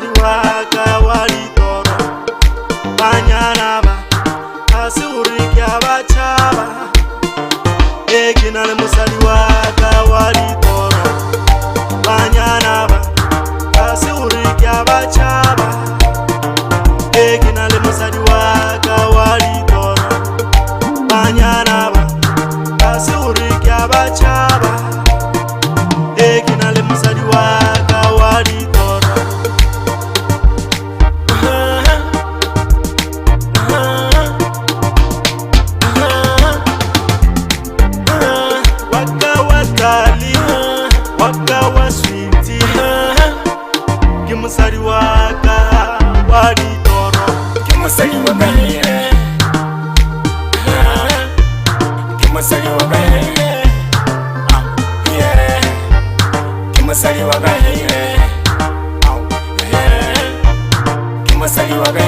waka walitoro banyanaba hasi uriki abachaba ekinale musali waka walitoro banyanaba hasi uriki abachaba ekinale musali waka walitoro banyanaba hasi uriki abachaba ekinale musali waka walitoro waka wa sweetie kimusali waka walitoro kimusali waka kimusali waka kimusali waka kimusali waka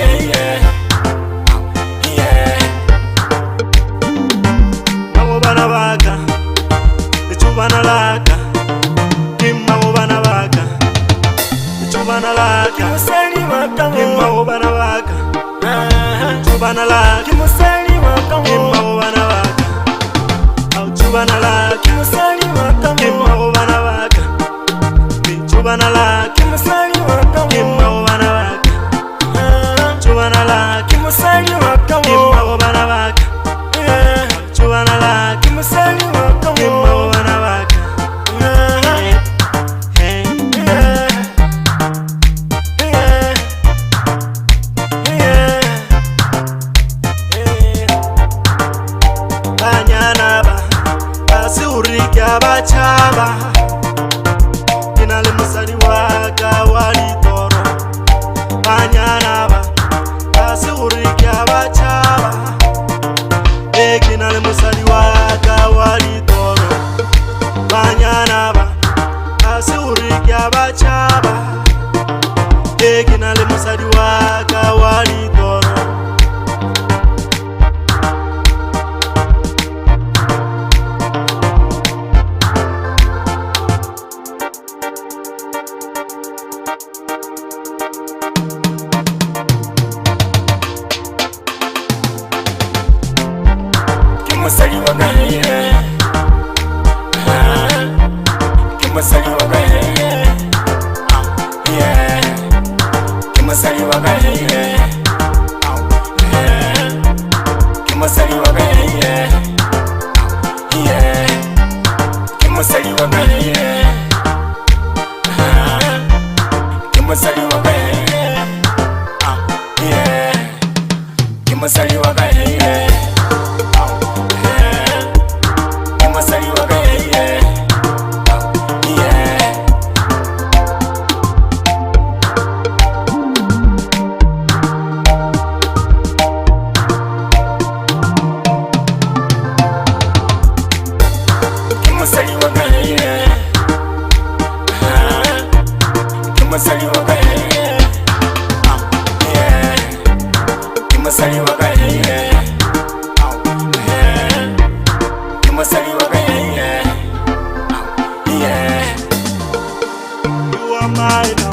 nabo bana baka echubana laka kimma obana baka echubana laka kimusali waka kimma obana baka echubana laka kimusali waka kimma obana baka echubana laka kimusali waka kimma obana baka echubana laka kimusali waka kimma obana baka echubana laka kimusali waka kimma obana baka echubana laka kimusali waka kimma obana baka banyanaba hasi uriki abachaba kinale musali waka walitoro banyanaba hasi uriki abachaba ekinale musali waka walitoro banyanaba hasi uriki abachaba ekinale musali waka walitoro kimusali waka kimusali waka kimusali waka kimusali waka kimusali waka kimusali waka kimusali waka kimusali waka kimusali waka kimusali waka kimusali waka you are mine.